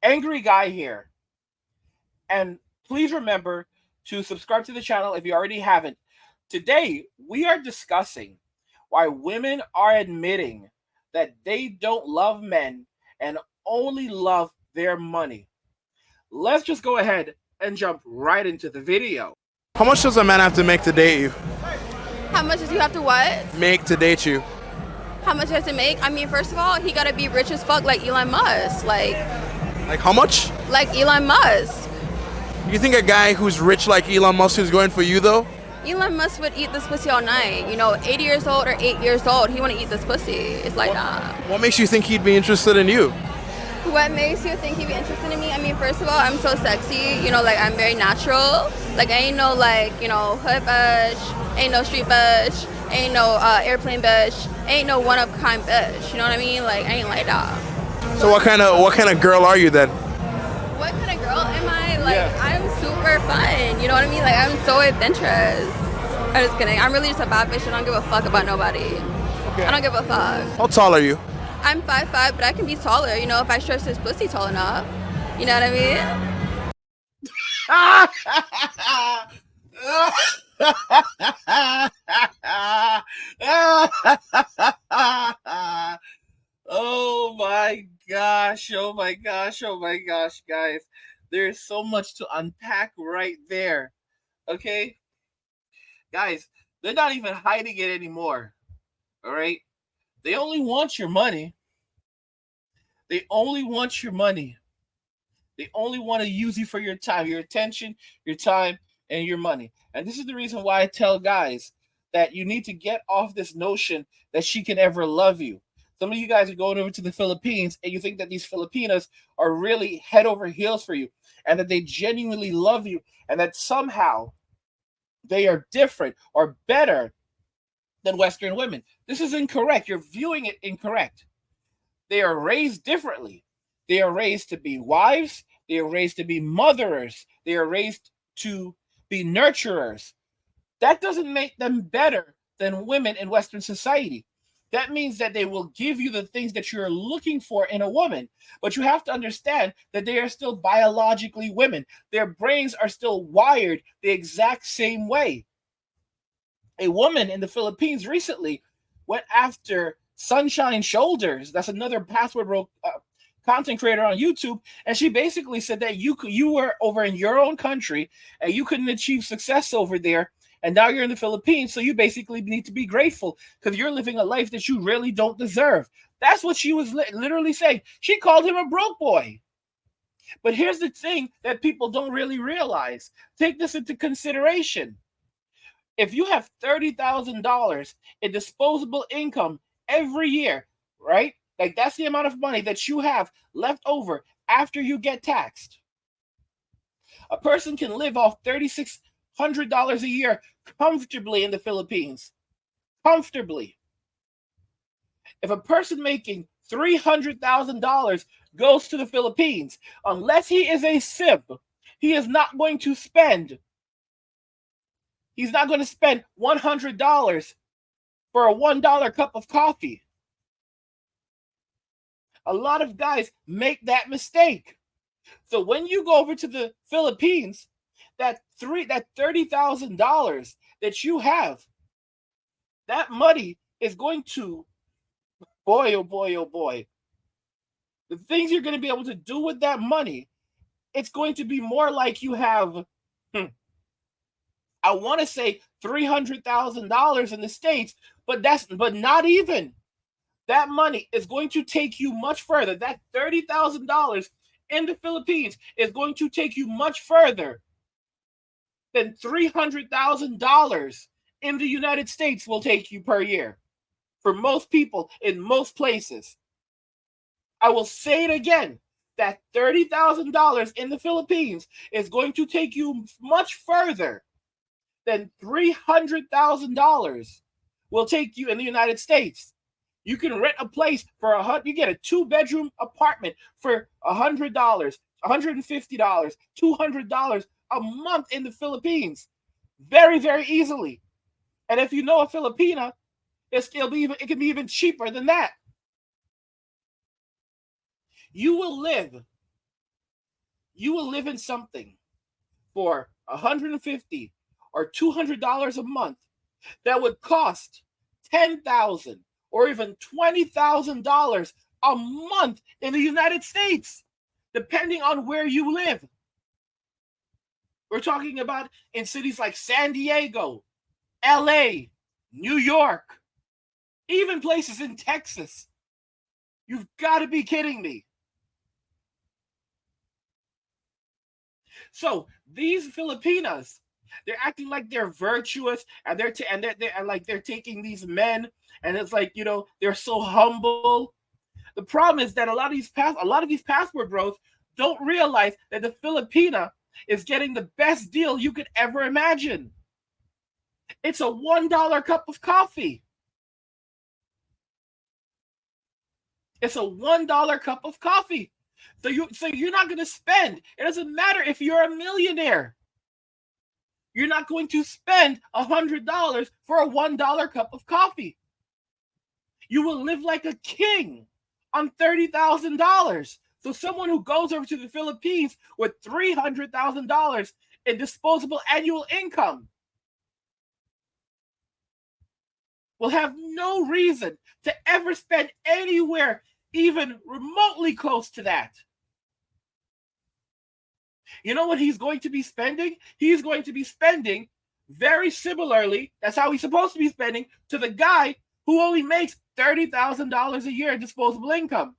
angry guy here. And please remember to subscribe to the channel if you already haven't. Today, we are discussing why women are admitting that they don't love men and only love their money. Let's just go ahead and jump right into the video. How much does a man have to make to date you? How much does he have to what? Make to date you. How much he has to make? I mean, first of all, he gotta be rich as fuck like Elon Musk. Like how much? Like Elon Musk. You think a guy who's rich like Elon Musk is going for you though? Elon Musk would eat this pussy all night. You know, 80 years old or 8 years old, he wanna eat this pussy. It's like that. What makes you think he'd be interested in you? What makes you think he'd be interested in me? I mean, first of all, I'm so sexy. You know, like, I'm very natural. Like, I ain't no, like, you know, hood bitch. Ain't no street bitch. Ain't no airplane bitch. Ain't no one-of-kind bitch. You know what I mean? Like, I ain't like that. So what kind of girl are you then? What kind of girl am I? Like, I'm super fun. You know what I mean? Like, I'm so adventurous. I'm just kidding. I'm really just a bad bitch. I don't give a fuck about nobody. Okay. I don't give a fuck. How tall are you? I'm 5'5", but I can be taller, you know, if I stretch this pussy tall enough. You know what I mean? Oh my gosh, oh my gosh, oh my gosh, guys. There's so much to unpack right there. Okay? Guys, they're not even hiding it anymore. All right? They only want your money. They only want your money. They only want to use you for your time, your attention, your time, and your money. And this is the reason why I tell guys that you need to get off this notion that she can ever love you. Some of you guys are going over to the Philippines and you think that these Filipinas are really head over heels for you and that they genuinely love you and that somehow they are different or better than Western women. This is incorrect. You're viewing it incorrect. They are raised differently. They are raised to be wives. They are raised to be motherers. They are raised to be nurturers. That doesn't make them better than women in Western society. That means that they will give you the things that you're looking for in a woman. But you have to understand that they are still biologically women. Their brains are still wired the exact same way. A woman in the Philippines recently went after Sunshine Shoulders. That's another password broke content creator on YouTube. And she basically said that you were over in your own country and you couldn't achieve success over there. And now you're in the Philippines. So you basically need to be grateful because you're living a life that you really don't deserve. That's what she was literally saying. She called him a broke boy. But here's the thing that people don't really realize. Take this into consideration. If you have $30,000 in disposable income every year, right? Like that's the amount of money that you have left over after you get taxed. A person can live off $3,600 a year comfortably in the Philippines. Comfortably. If a person making $300,000 goes to the Philippines, unless he is a simp, he is not going to spend. He's not going to spend $100 for a $1 cup of coffee. A lot of guys make that mistake. So when you go over to the Philippines, that $30,000 that you have, that money is going to, boy, oh boy, oh boy. The things you're going to be able to do with that money, it's going to be more like you have, I want to say $300,000 in the States, but not even. That money is going to take you much further. That $30,000 in the Philippines is going to take you much further than $300,000 in the United States will take you per year. For most people in most places. I will say it again. That $30,000 in the Philippines is going to take you much further than $300,000 will take you in the United States. You can rent a place for you get a 2-bedroom apartment for $100, $150, $200 a month in the Philippines. Very, very easily. And if you know a Filipina, it can be even cheaper than that. You will live you will live in something for $150 or $200 a month that would cost $10,000 or even $20,000 a month in the United States, depending on where you live. We're talking about in cities like San Diego, LA, New York, even places in Texas. You've got to be kidding me. So these Filipinas, they're acting like they're virtuous, and they're taking these men, and it's like, they're so humble. The problem is that a lot of these passport bros don't realize that the Filipina is getting the best deal you could ever imagine. It's a $1 cup of coffee. It's a $1 cup of coffee. So you're not going to spend. It doesn't matter if you're a millionaire. You're not going to spend $100 for a $1 cup of coffee. You will live like a king on $30,000. So someone who goes over to the Philippines with $300,000 in disposable annual income will have no reason to ever spend anywhere even remotely close to that. You know what he's going to be spending? He's going to be spending very similarly, that's how he's supposed to be spending, to the guy who only makes $30,000 a year in disposable income.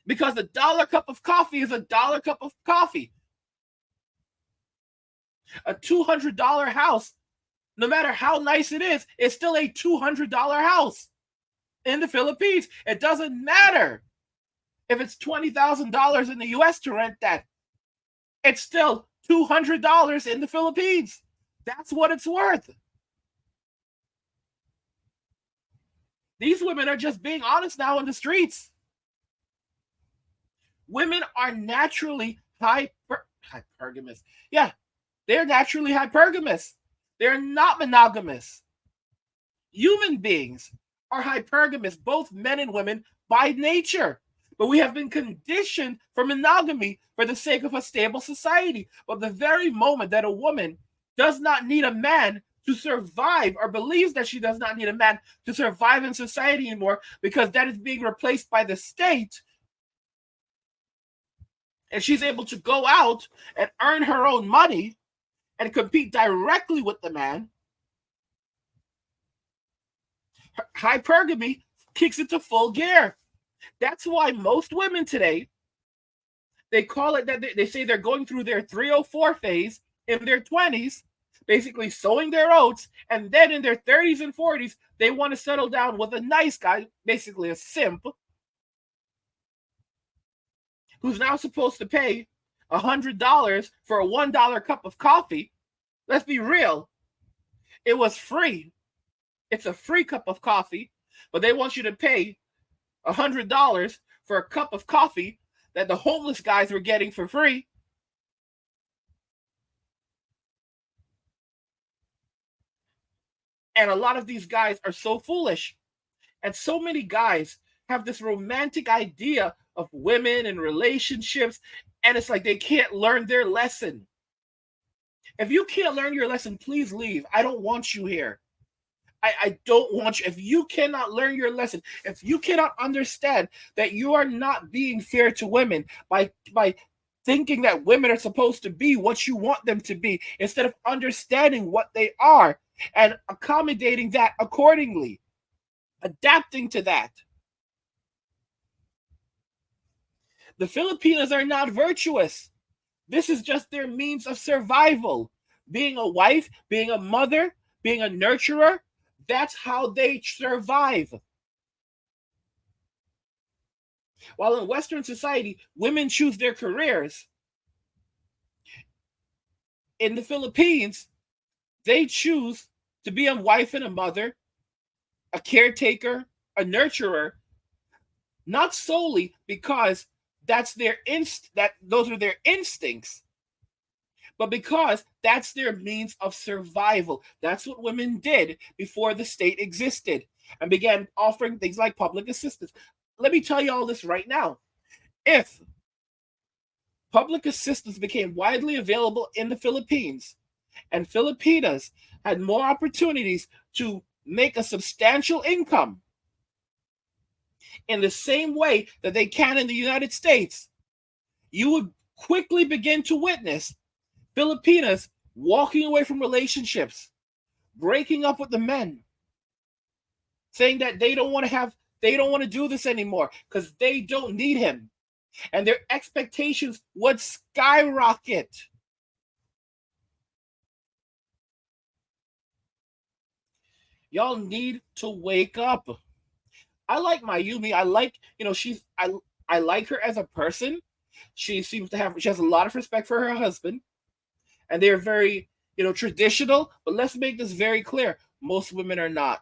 Because a dollar cup of coffee is a dollar cup of coffee. A $200 house, no matter how nice it is still a $200 house in the Philippines. It doesn't matter if it's $20,000 in the US to rent that. It's still $200 in the Philippines. That's what it's worth. These women are just being honest now in the streets. Women are naturally hypergamous. Yeah, they're naturally hypergamous. They're not monogamous. Human beings are hypergamous, both men and women, by nature. But we have been conditioned for monogamy for the sake of a stable society. But the very moment that a woman does not need a man to survive, or believes that she does not need a man to survive in society anymore because that is being replaced by the state, and she's able to go out and earn her own money and compete directly with the man, hypergamy kicks into full gear. That's why most women today, they call it that they say they're going through their 304 phase in their 20s, basically sowing their oats, and then in their 30s and 40s, they want to settle down with a nice guy, basically a simp, who's now supposed to pay $100 for a $1 cup of coffee. Let's be real. It was free. It's a free cup of coffee, but they want you to pay $100 for a cup of coffee that the homeless guys were getting for free. And a lot of these guys are so foolish. And so many guys have this romantic idea of women and relationships, and it's like they can't learn their lesson. If you can't learn your lesson, please leave. I don't want you here. I don't want you. If you cannot learn your lesson, if you cannot understand that you are not being fair to women by thinking that women are supposed to be what you want them to be, instead of understanding what they are and accommodating that accordingly, adapting to that. The Filipinos are not virtuous. This is just their means of survival. Being a wife, being a mother, being a nurturer, that's how they survive. While in Western society, women choose their careers, in the Philippines, they choose to be a wife and a mother, a caretaker, a nurturer, not solely because those are their instincts, but because that's their means of survival. That's what women did before the state existed and began offering things like public assistance. Let me tell you all this right now. If Public assistance became widely available in the Philippines, and Filipinas had more opportunities to make a substantial income in the same way that they can in the United States. You would quickly begin to witness Filipinas walking away from relationships, breaking up with the men, saying that they don't want to do this anymore because they don't need him. And their expectations would skyrocket. Y'all need to wake up. I like Mayumi. I like, I like her as a person. She has a lot of respect for her husband, and they're very, traditional. But let's make this very clear: most women are not.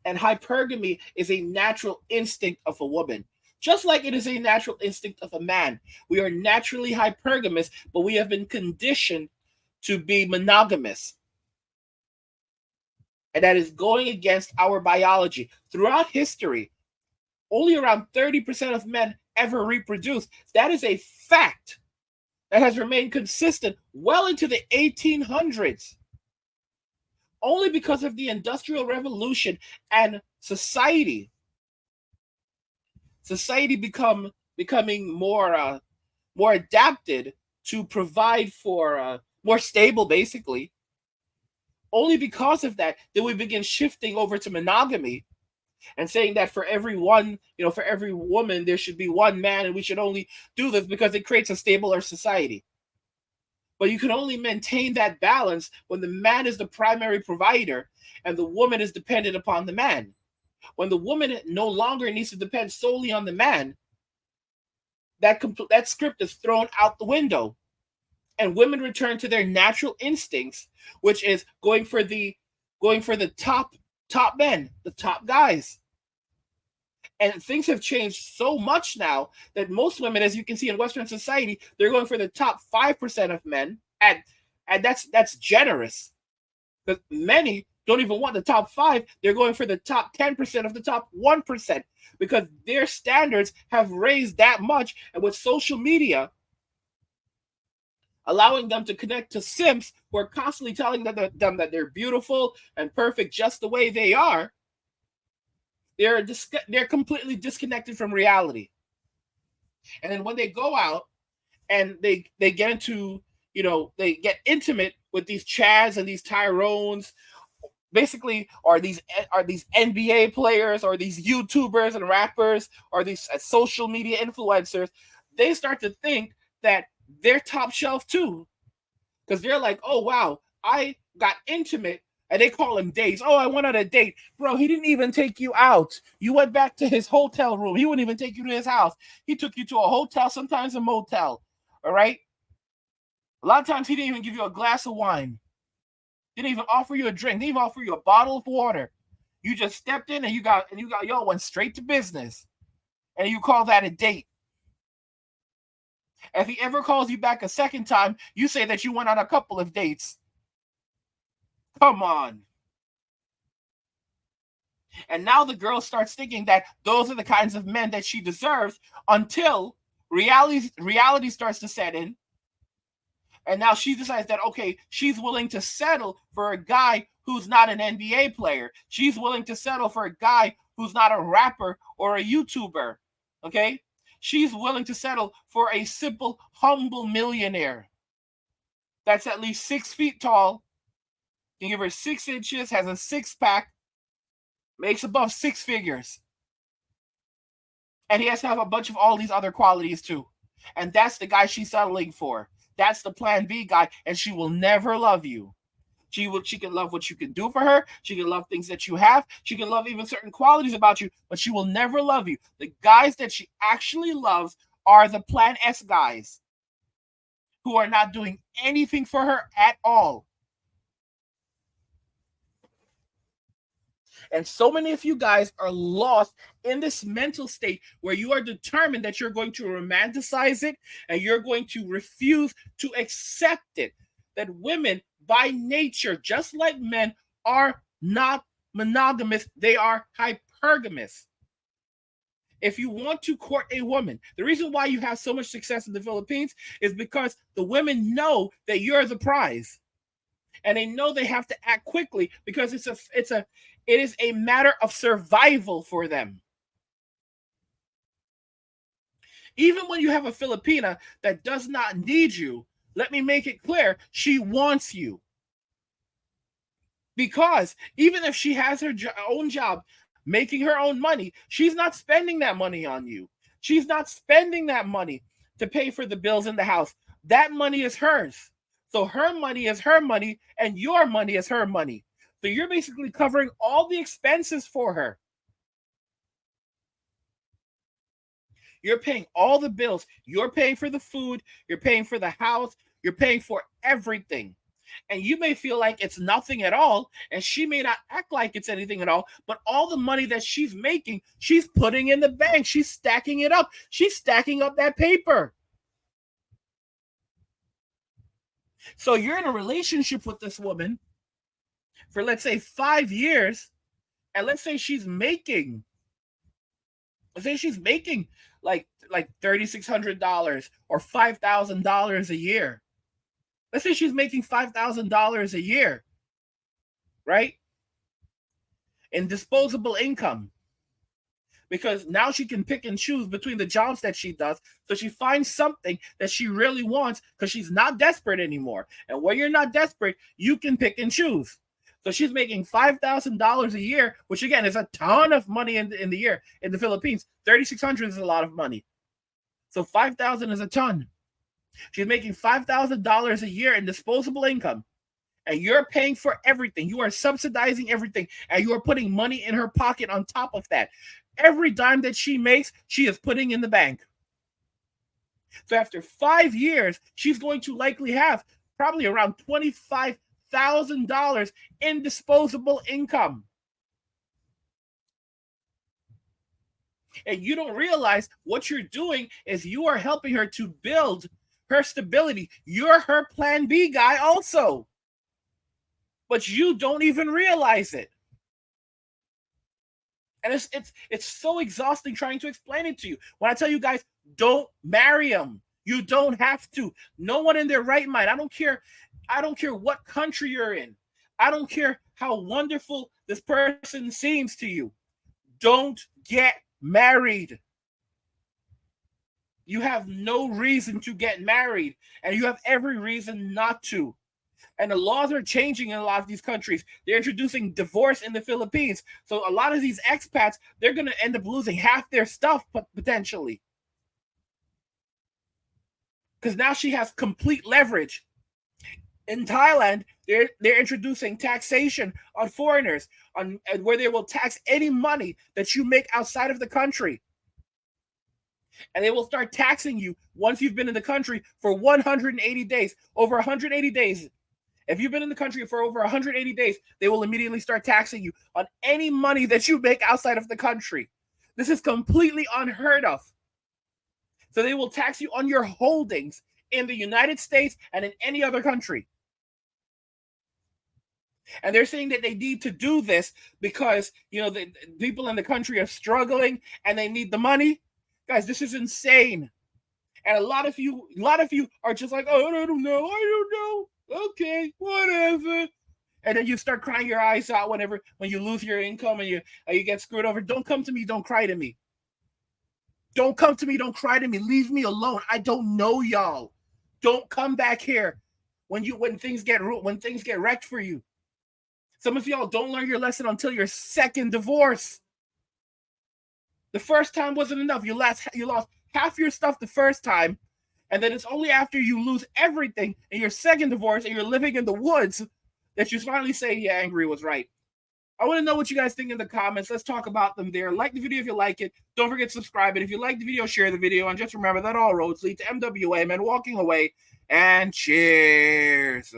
And hypergamy is a natural instinct of a woman, just like it is a natural instinct of a man. We are naturally hypergamous, but we have been conditioned to be monogamous. And that is going against our biology. Throughout history, only around 30% of men ever reproduce. That is a fact that has remained consistent well into the 1800s. Only because of the Industrial Revolution and society becoming more adapted to provide for more stable, basically. Only because of that did we begin shifting over to monogamy and saying that for every woman, there should be one man, and we should only do this because it creates a stabler society. But you can only maintain that balance when the man is the primary provider and the woman is dependent upon the man. When the woman no longer needs to depend solely on the man, that script is thrown out the window, and women return to their natural instincts, which is going for the top men, the top guys. And things have changed so much now that most women, as you can see in Western society, they're going for the top 5% of men, and that's generous. Because many don't even want the top 5; they're going for the top 10% of the top 1%, because their standards have raised that much. And with social media allowing them to connect to simps who are constantly telling them that they're beautiful and perfect just the way they are, they're completely disconnected from reality. And then when they go out and they get into, they get intimate with these Chads and these Tyrones, basically, are these NBA players or these YouTubers and rappers or these social media influencers, they start to think that they're top shelf too, because they're like, oh wow, I got intimate, and they call him dates. Oh, I went on a date, bro. He didn't even take you out. You went back to his hotel room. He wouldn't even take you to his house. He took you to a hotel, sometimes a motel. All right. A lot of times he didn't even give you a glass of wine. Didn't even offer you a drink. Didn't even offer you a bottle of water. You just stepped in and y'all went straight to business, and you call that a date. If he ever calls you back a second time, you say that you went on a couple of dates. Come on. And now the girl starts thinking that those are the kinds of men that she deserves, until reality starts to set in. And now she decides that, okay, she's willing to settle for a guy who's not an NBA player. She's willing to settle for a guy who's not a rapper or a YouTuber. Okay? She's willing to settle for a simple, humble millionaire that's at least 6 feet tall, can give her 6 inches, has a 6-pack, makes above 6 figures. And he has to have a bunch of all these other qualities too. And that's the guy she's settling for. That's the plan B guy, and she will never love you. She can love what you can do for her. She can love things that you have. She can love even certain qualities about you, but she will never love you. The guys that she actually loves are the Plan S guys, who are not doing anything for her at all. And so many of you guys are lost in this mental state where you are determined that you're going to romanticize it and you're going to refuse to accept it. That women, by nature, just like men, are not monogamous. They are hypergamous. If you want to court a woman, the reason why you have so much success in the Philippines is because the women know that you're the prize. And they know they have to act quickly because it is a matter of survival for them. Even when you have a Filipina that does not need you, let me make it clear, she wants you. Because even if she has her own job, making her own money, she's not spending that money on you. She's not spending that money to pay for the bills in the house. That money is hers. So her money is her money, and your money is her money. So you're basically covering all the expenses for her. You're paying all the bills. You're paying for the food. You're paying for the house. You're paying for everything. And you may feel like it's nothing at all, and she may not act like it's anything at all, but all the money that she's making, she's putting in the bank. She's stacking it up. She's stacking up that paper. So you're in a relationship with this woman for, let's say, 5 years, and let's say she's making like $3,600 or $5,000 a year. Let's say she's making $5,000 a year, right? In disposable income. Because now she can pick and choose between the jobs that she does. So she finds something that she really wants because she's not desperate anymore. And when you're not desperate, you can pick and choose. So she's making $5,000 a year, which again is a ton of money in the year. In the Philippines, $3,600 is a lot of money. So $5,000 is a ton. She's making $5,000 a year in disposable income, and you're paying for everything. You are subsidizing everything, and you are putting money in her pocket on top of that. Every dime that she makes, she is putting in the bank. So after 5 years, she's going to likely have probably around $25,000 in disposable income. And you don't realize what you're doing is you are helping her to build her stability. You're her plan B guy also. But you don't even realize it. And it's so exhausting trying to explain it to you. When I tell you guys, don't marry him. You don't have to. No one in their right mind. I don't care what country you're in. I don't care how wonderful this person seems to you. Don't get married. You have no reason to get married, and you have every reason not to. And the laws are changing in a lot of these countries. They're introducing divorce in the Philippines. So a lot of these expats, they're going to end up losing half their stuff potentially. Because now she has complete leverage. In Thailand, they're introducing taxation on foreigners, where they will tax any money that you make outside of the country. And they will start taxing you once you've been in the country for 180 days. Over 180 days. If you've been in the country for over 180 days, they will immediately start taxing you on any money that you make outside of the country. This is completely unheard of. So they will tax you on your holdings in the United States and in any other country. And they're saying that they need to do this because, the people in the country are struggling and they need the money. Guys, this is insane. And a lot of you are just like, oh, I don't know. Okay, whatever. And then you start crying your eyes out when you lose your income and you get screwed over. Don't come to me. Don't cry to me. Don't come to me. Don't cry to me. Leave me alone. I don't know y'all. Don't come back here when things get wrecked for you. Some of y'all don't learn your lesson until your second divorce. The first time wasn't enough. You lost half your stuff the first time, and then it's only after you lose everything in your second divorce and you're living in the woods that you finally say, yeah, Angry was right. I want to know what you guys think in the comments. Let's talk about them there. Like the video if you like it. Don't forget to subscribe. And if you like the video, share the video. And just remember that all roads lead to MWA, men walking away. And cheers.